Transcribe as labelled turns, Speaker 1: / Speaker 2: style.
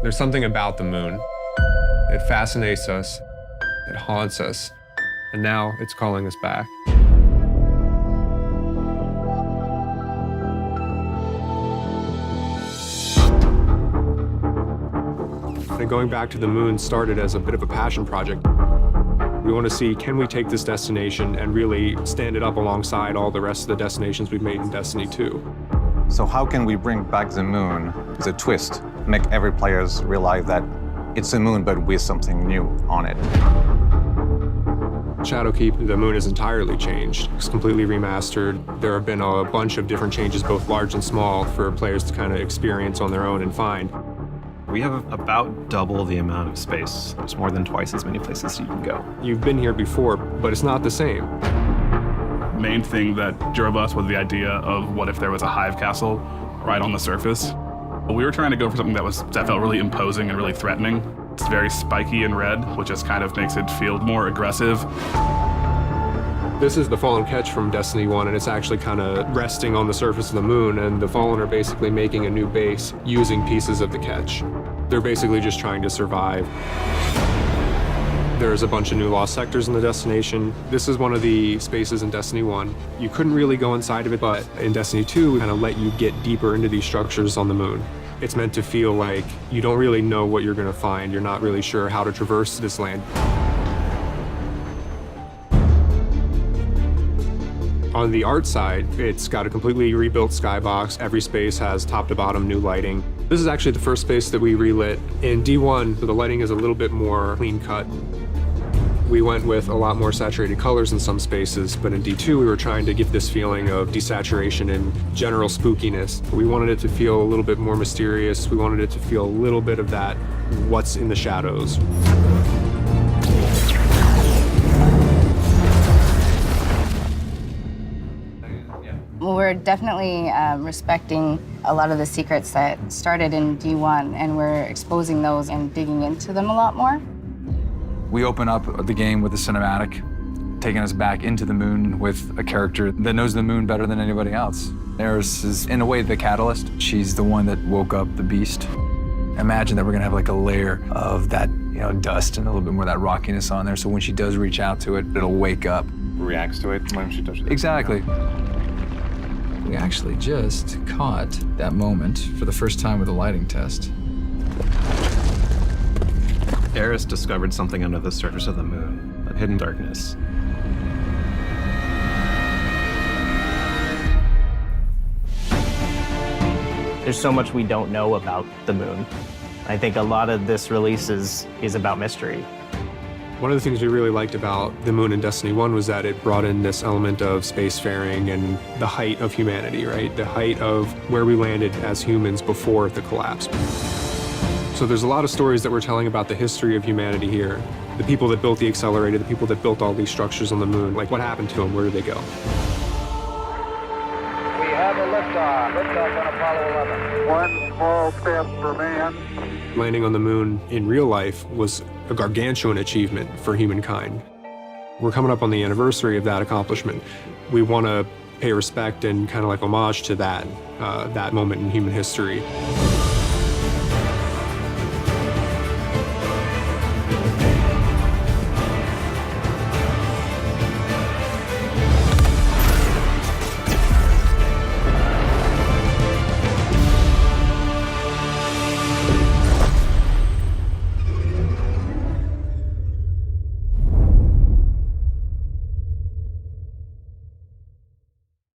Speaker 1: There's something about the moon. It fascinates us, it haunts us, and now it's calling us back. And going back to the moon started as a bit of a passion project. We want to see, can we take this destination and really stand it up alongside all the rest of the destinations we've made in Destiny 2?
Speaker 2: So how can we bring back the moon with a twist? Make every player realize that it's a moon, but with something new on it.
Speaker 1: Shadowkeep, the moon is entirely changed. It's completely remastered. There have been a bunch of different changes, both large and small, for players to kind of experience on their own and find.
Speaker 3: We have about double the amount of space. There's more than twice as many places you can go.
Speaker 1: You've been here before, but it's not the same.
Speaker 4: Main thing that drove us was the idea of what if there was a hive castle right on the surface. We were trying to go for something that felt really imposing and really threatening. It's very spiky and red, which just kind of makes it feel more aggressive.
Speaker 1: This is the Fallen Ketch from Destiny 1, and it's actually kind of resting on the surface of the moon, and the Fallen are basically making a new base using pieces of the Ketch. They're basically just trying to survive. There's a bunch of new lost sectors in the destination. This is one of the spaces in Destiny 1. You couldn't really go inside of it, but in Destiny 2, we kind of let you get deeper into these structures on the moon. It's meant to feel like you don't really know what you're going to find. You're not really sure how to traverse this land. On the art side, it's got a completely rebuilt skybox. Every space has top to bottom new lighting. This is actually the first space that we relit. In D1, so the lighting is a little bit more clean cut. We went with a lot more saturated colors in some spaces, but in D2 we were trying to give this feeling of desaturation and general spookiness. We wanted it to feel a little bit more mysterious. We wanted it to feel a little bit of that what's in the shadows.
Speaker 5: We're definitely respecting a lot of the secrets that started in D1, and we're exposing those and digging into them a lot more.
Speaker 6: We open up the game with a cinematic, taking us back into the moon with a character that knows the moon better than anybody else. Eris is, in a way, the catalyst. She's the one that woke up the beast. Imagine that we're gonna have like a layer of that, dust and a little bit more of that rockiness on there, so when she does reach out to it, it'll wake up.
Speaker 2: Reacts to it when she touches it.
Speaker 6: Exactly.
Speaker 7: We actually just caught that moment for the first time with a lighting test.
Speaker 3: Eris discovered something under the surface of the moon, a hidden darkness.
Speaker 8: There's so much we don't know about the moon. I think a lot of this release is about mystery.
Speaker 1: One of the things we really liked about the moon in Destiny 1 was that it brought in this element of spacefaring and the height of humanity, right? The height of where we landed as humans before the collapse. So there's a lot of stories that we're telling about the history of humanity here. The people that built the accelerator, the people that built all these structures on the moon, like what happened to them, where did they go?
Speaker 9: We have a liftoff on Apollo 11. One small step for man.
Speaker 1: Landing on the moon in real life was a gargantuan achievement for humankind. We're coming up on the anniversary of that accomplishment. We want to pay respect and kind of like homage to that moment in human history.